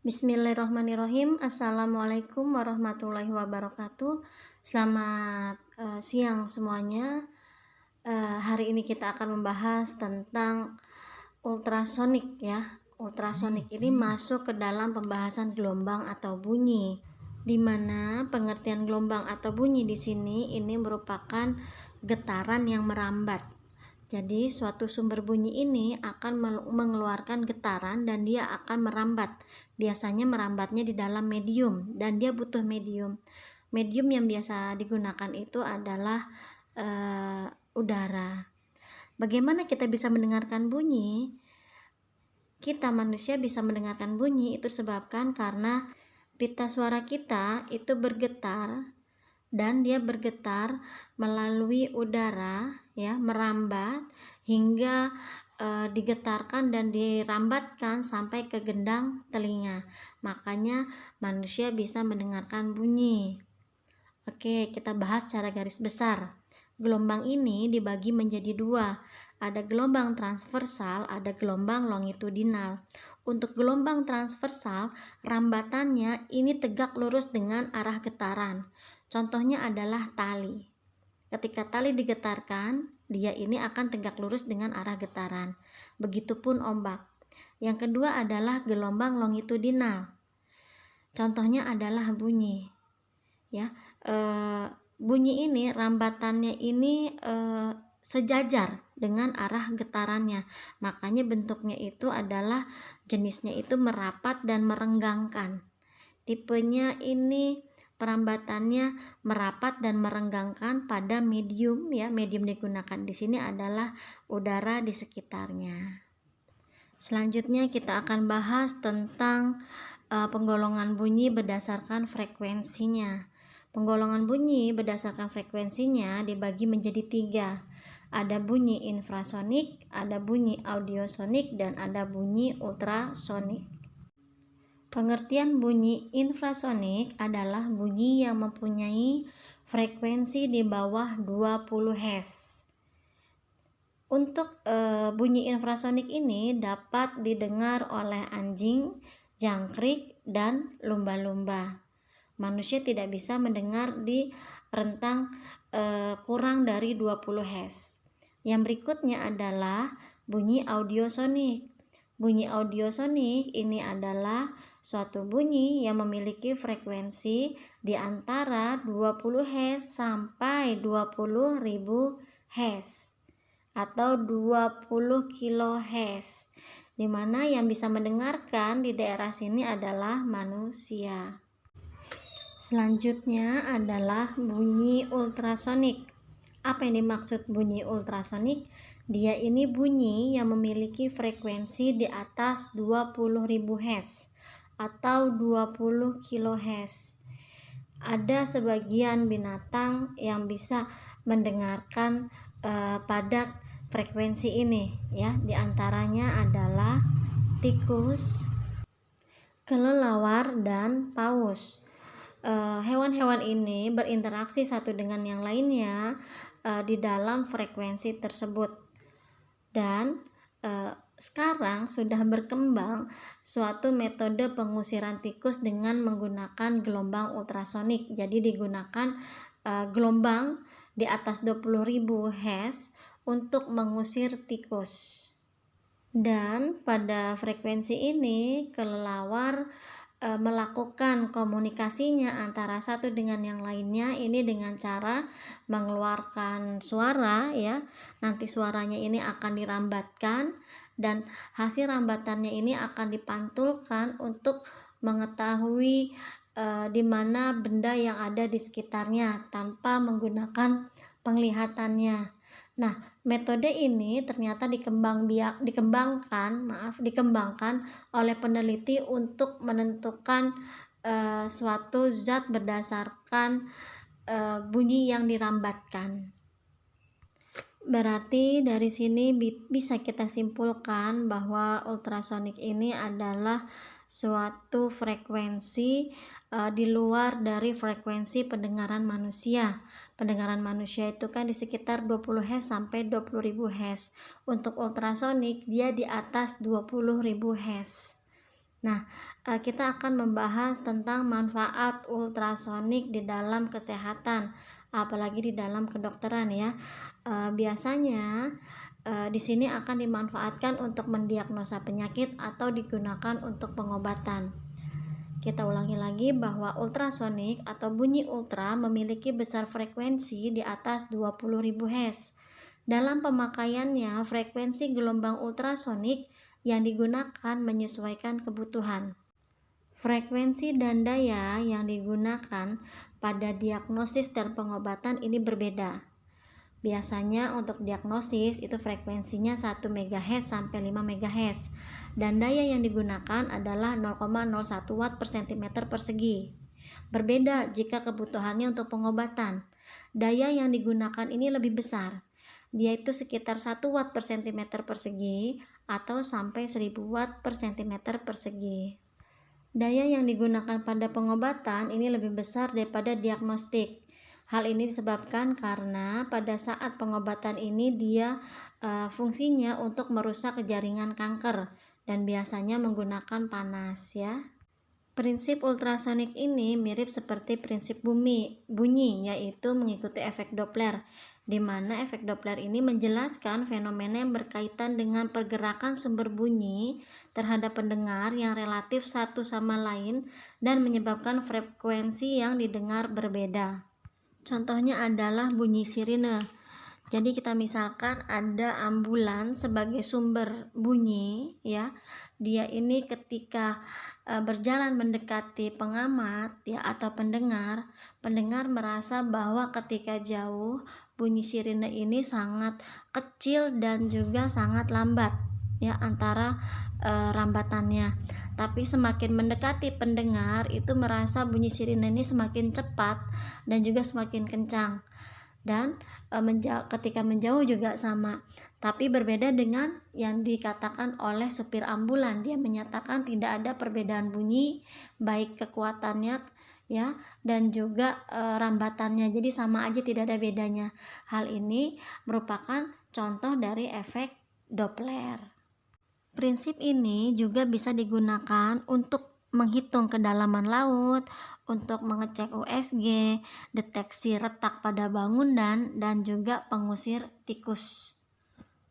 Bismillahirrahmanirrahim. Assalamualaikum warahmatullahi wabarakatuh. Selamat siang semuanya. Hari ini kita akan membahas tentang ultrasonik ya. Ultrasonik ini masuk ke dalam pembahasan gelombang atau bunyi, di mana pengertian gelombang atau bunyi di sini ini merupakan getaran yang merambat. Jadi suatu sumber bunyi ini akan mengeluarkan getaran dan dia akan merambat. Biasanya merambatnya di dalam medium dan dia butuh medium. Medium yang biasa digunakan itu adalah udara. Bagaimana kita bisa mendengarkan bunyi? Kita manusia bisa mendengarkan bunyi itu disebabkan karena pita suara kita itu bergetar, dan dia bergetar melalui udara ya, merambat hingga digetarkan dan dirambatkan sampai ke gendang telinga. Makanya manusia bisa mendengarkan bunyi. Oke, kita bahas secara garis besar. Gelombang ini dibagi menjadi dua. Ada gelombang transversal, ada gelombang longitudinal. Untuk gelombang transversal, rambatannya ini tegak lurus dengan arah getaran. Contohnya adalah tali. Ketika tali digetarkan, dia ini akan tegak lurus dengan arah getaran. Begitupun ombak. Yang kedua adalah gelombang longitudinal. Contohnya adalah bunyi. Ya, bunyi ini rambatannya ini sejajar dengan arah getarannya. Makanya bentuknya itu adalah jenisnya itu merapat dan merenggangkan. Tipenya ini perambatannya merapat dan merenggangkan pada medium ya. Medium digunakan di sini adalah udara di sekitarnya. Selanjutnya kita akan bahas tentang penggolongan bunyi berdasarkan frekuensinya. Penggolongan bunyi berdasarkan frekuensinya dibagi menjadi tiga. Ada bunyi infrasonik, ada bunyi audiosonik, dan ada bunyi ultrasonik. Pengertian bunyi infrasonik adalah bunyi yang mempunyai frekuensi di bawah 20 Hz. Untuk bunyi infrasonik ini dapat didengar oleh anjing, jangkrik, dan lumba-lumba. Manusia tidak bisa mendengar di rentang kurang dari 20 Hz. Yang berikutnya adalah bunyi audiosonik. Bunyi audiosonik ini adalah suatu bunyi yang memiliki frekuensi di antara 20 Hz sampai 20.000 Hz atau 20 kHz, di mana yang bisa mendengarkan di daerah sini adalah manusia. Selanjutnya adalah bunyi ultrasonik. Apa yang dimaksud bunyi ultrasonik? Dia ini bunyi yang memiliki frekuensi di atas 20.000 Hz atau 20 kHz. Ada sebagian binatang yang bisa mendengarkan pada frekuensi ini ya. Di antaranya adalah tikus, kelelawar, dan paus. Hewan-hewan ini berinteraksi satu dengan yang lainnya di dalam frekuensi tersebut. Dan sekarang sudah berkembang suatu metode pengusiran tikus dengan menggunakan gelombang ultrasonik. Jadi digunakan gelombang di atas 20.000 Hz untuk mengusir tikus. Dan pada frekuensi ini kelelawar melakukan komunikasinya antara satu dengan yang lainnya ini dengan cara mengeluarkan suara ya. Nanti suaranya ini akan dirambatkan dan hasil rambatannya ini akan dipantulkan untuk mengetahui di mana benda yang ada di sekitarnya tanpa menggunakan penglihatannya. Nah, metode ini ternyata dikembangkan oleh peneliti untuk menentukan suatu zat berdasarkan bunyi yang dirambatkan. Berarti dari sini bisa kita simpulkan bahwa ultrasonik ini adalah suatu frekuensi di luar dari frekuensi pendengaran manusia. Pendengaran manusia itu kan di sekitar 20 Hz sampai 20.000 Hz. Untuk ultrasonik dia di atas 20.000 Hz. Nah, kita akan membahas tentang manfaat ultrasonik di dalam kesehatan, apalagi di dalam kedokteran ya. Biasanya di sini akan dimanfaatkan untuk mendiagnosa penyakit atau digunakan untuk pengobatan. Kita ulangi lagi bahwa ultrasonik atau bunyi ultra memiliki besar frekuensi di atas 20.000 Hz. Dalam pemakaiannya, frekuensi gelombang ultrasonik yang digunakan menyesuaikan kebutuhan. Frekuensi dan daya yang digunakan pada diagnosis dan pengobatan ini berbeda. Biasanya untuk diagnosis itu frekuensinya 1 MHz sampai 5 MHz dan daya yang digunakan adalah 0,01 watt per cm persegi. Berbeda jika kebutuhannya untuk pengobatan. Daya yang digunakan ini lebih besar. Dia itu sekitar 1 watt per cm persegi atau sampai 1000 watt per cm persegi. Daya yang digunakan pada pengobatan ini lebih besar daripada diagnostik. Hal ini disebabkan karena pada saat pengobatan ini dia fungsinya untuk merusak jaringan kanker dan biasanya menggunakan panas ya. Prinsip ultrasonik ini mirip seperti prinsip bunyi yaitu mengikuti efek Doppler, di mana efek Doppler ini menjelaskan fenomena yang berkaitan dengan pergerakan sumber bunyi terhadap pendengar yang relatif satu sama lain dan menyebabkan frekuensi yang didengar berbeda. Contohnya adalah bunyi sirine. Jadi kita misalkan ada ambulans sebagai sumber bunyi ya. Dia ini ketika berjalan mendekati pengamat ya atau pendengar merasa bahwa ketika jauh bunyi sirine ini sangat kecil dan juga sangat lambat ya antara rambatannya. Tapi semakin mendekati pendengar itu merasa bunyi sirine ini semakin cepat dan juga semakin kencang. Dan ketika menjauh juga sama. Tapi berbeda dengan yang dikatakan oleh supir ambulan. Dia menyatakan tidak ada perbedaan bunyi baik kekuatannya ya dan juga rambatannya. Jadi sama aja, tidak ada bedanya. Hal ini merupakan contoh dari efek Doppler. Prinsip ini juga bisa digunakan untuk menghitung kedalaman laut, untuk mengecek USG, deteksi retak pada bangunan, dan juga pengusir tikus.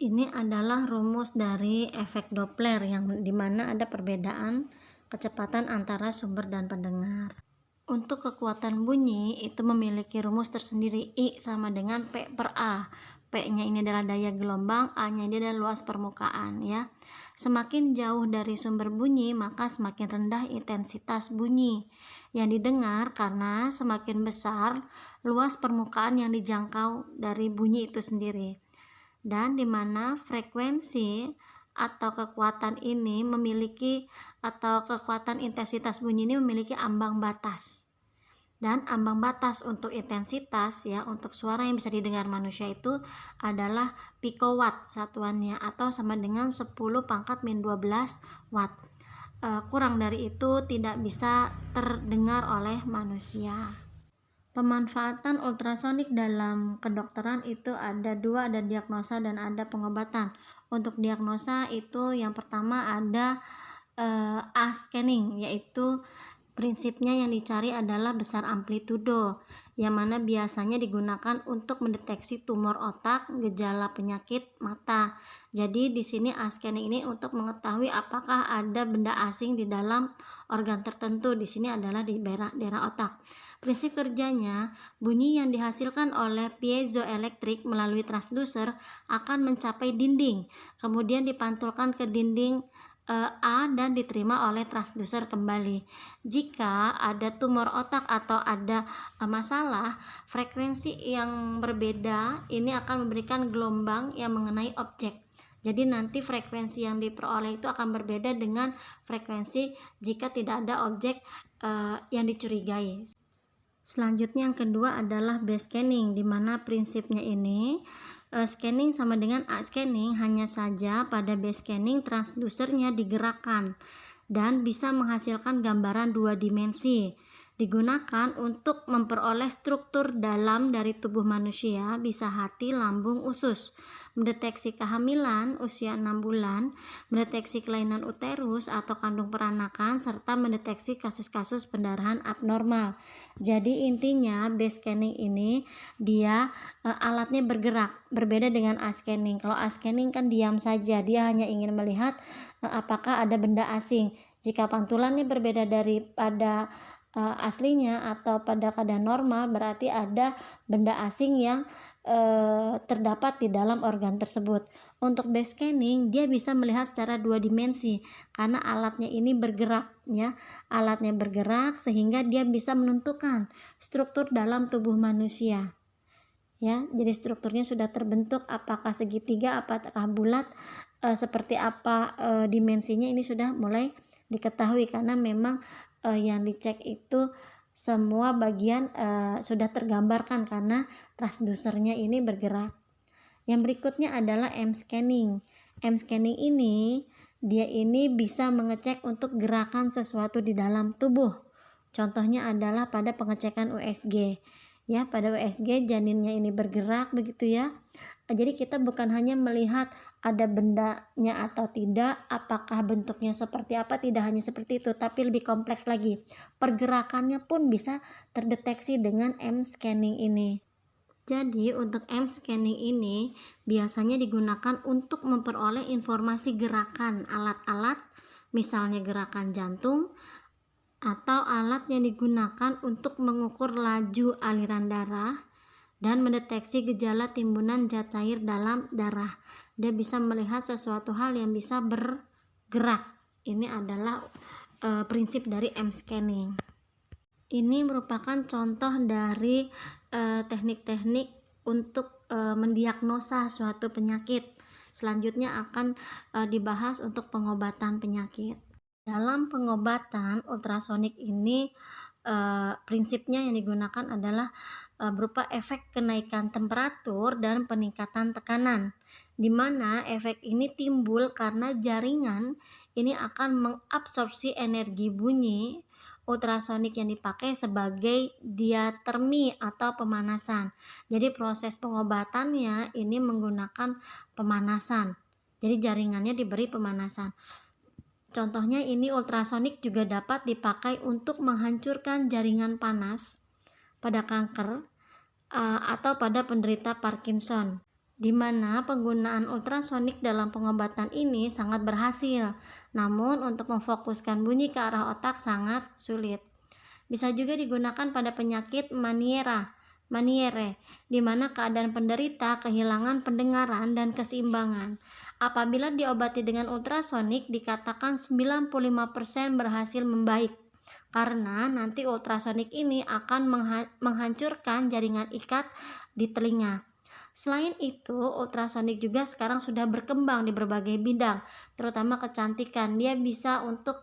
Ini adalah rumus dari efek Doppler yang dimana ada perbedaan kecepatan antara sumber dan pendengar. Untuk kekuatan bunyi itu memiliki rumus tersendiri, I sama dengan P per A. P-nya ini adalah daya gelombang, A-nya ini adalah luas permukaan ya. Semakin jauh dari sumber bunyi, maka semakin rendah intensitas bunyi yang didengar karena semakin besar luas permukaan yang dijangkau dari bunyi itu sendiri. Dan di mana frekuensi atau kekuatan ini memiliki atau kekuatan intensitas bunyi ini memiliki ambang batas. Dan ambang batas untuk intensitas ya untuk suara yang bisa didengar manusia itu adalah pikowatt satuannya atau sama dengan 10 pangkat min 12 watt. Kurang dari itu tidak bisa terdengar oleh manusia. Pemanfaatan ultrasonik dalam kedokteran itu ada dua, ada diagnosa dan ada pengobatan. Untuk diagnosa itu yang pertama ada A-scanning, yaitu prinsipnya yang dicari adalah besar amplitudo, yang mana biasanya digunakan untuk mendeteksi tumor otak, gejala penyakit mata. Jadi di sini A-scanning ini untuk mengetahui apakah ada benda asing di dalam organ tertentu. Di sini adalah di daerah otak. Prinsip kerjanya, bunyi yang dihasilkan oleh piezoelektrik melalui transducer akan mencapai dinding, kemudian dipantulkan ke dinding A dan diterima oleh transducer kembali. Jika ada tumor otak atau ada masalah, frekuensi yang berbeda ini akan memberikan gelombang yang mengenai objek. Jadi nanti frekuensi yang diperoleh itu akan berbeda dengan frekuensi jika tidak ada objek yang dicurigai. Selanjutnya yang kedua adalah B-scanning, di mana prinsipnya ini scanning sama dengan A-scanning, hanya saja pada B-scanning transducernya digerakkan dan bisa menghasilkan gambaran dua dimensi. digunakan untuk memperoleh struktur dalam dari tubuh manusia, bisa hati, lambung, usus, mendeteksi kehamilan usia 6 bulan, mendeteksi kelainan uterus atau kandung peranakan, serta mendeteksi kasus-kasus pendarahan abnormal. Jadi intinya base scanning ini dia alatnya bergerak, berbeda dengan eye scanning. Kalau eye scanning kan diam saja, dia hanya ingin melihat apakah ada benda asing. Jika pantulannya berbeda daripada aslinya atau pada keadaan normal, berarti ada benda asing yang terdapat di dalam organ tersebut. Untuk base scanning dia bisa melihat secara 2 dimensi karena alatnya ini bergerak ya. Alatnya bergerak sehingga dia bisa menentukan struktur dalam tubuh manusia. Ya, jadi strukturnya sudah terbentuk, apakah segitiga, apakah bulat, seperti apa dimensinya ini sudah mulai diketahui karena memang yang dicek itu semua bagian sudah tergambarkan karena transdusernya ini bergerak. Yang berikutnya adalah M-scanning. M-scanning ini dia ini bisa mengecek untuk gerakan sesuatu di dalam tubuh. Contohnya adalah pada pengecekan USG. Ya, pada USG janinnya ini bergerak begitu ya. Jadi kita bukan hanya melihat ada bendanya atau tidak, apakah bentuknya seperti apa, tidak hanya seperti itu, tapi lebih kompleks lagi. Pergerakannya pun bisa terdeteksi dengan M-scanning ini. Jadi untuk M-scanning ini biasanya digunakan untuk memperoleh informasi gerakan alat-alat, misalnya gerakan jantung, atau alat yang digunakan untuk mengukur laju aliran darah dan mendeteksi gejala timbunan zat cair dalam darah. Dia bisa melihat sesuatu hal yang bisa bergerak. Ini adalah prinsip dari M-scanning. Ini merupakan contoh dari teknik-teknik untuk mendiagnosa suatu penyakit. Selanjutnya akan dibahas untuk pengobatan penyakit. Dalam pengobatan ultrasonik ini prinsipnya yang digunakan adalah berupa efek kenaikan temperatur dan peningkatan tekanan, di mana efek ini timbul karena jaringan ini akan mengabsorpsi energi bunyi ultrasonik yang dipakai sebagai diatermi atau pemanasan. Jadi proses pengobatannya ini menggunakan pemanasan. Jadi jaringannya diberi pemanasan. Contohnya ini ultrasonik juga dapat dipakai untuk menghancurkan jaringan panas pada kanker atau pada penderita Parkinson, di mana penggunaan ultrasonik dalam pengobatan ini sangat berhasil. Namun untuk memfokuskan bunyi ke arah otak sangat sulit. Bisa juga digunakan pada penyakit Maniere, di mana keadaan penderita kehilangan pendengaran dan keseimbangan. Apabila diobati dengan ultrasonik dikatakan 95% berhasil membaik karena nanti ultrasonik ini akan menghancurkan jaringan ikat di telinga. Selain itu, ultrasonik juga sekarang sudah berkembang di berbagai bidang, terutama kecantikan. Dia bisa untuk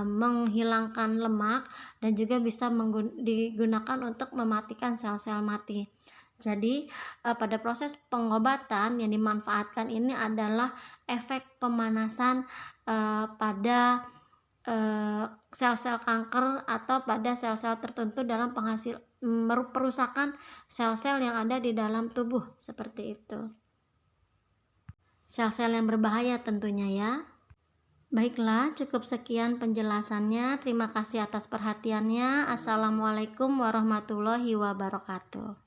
menghilangkan lemak dan juga bisa digunakan untuk mematikan sel-sel mati. Jadi pada proses pengobatan yang dimanfaatkan ini adalah efek pemanasan pada sel-sel kanker atau pada sel-sel tertentu dalam perusakan sel-sel yang ada di dalam tubuh, seperti itu. Sel-sel yang berbahaya tentunya ya. Baiklah, cukup sekian penjelasannya. Terima kasih atas perhatiannya. Assalamualaikum warahmatullahi wabarakatuh.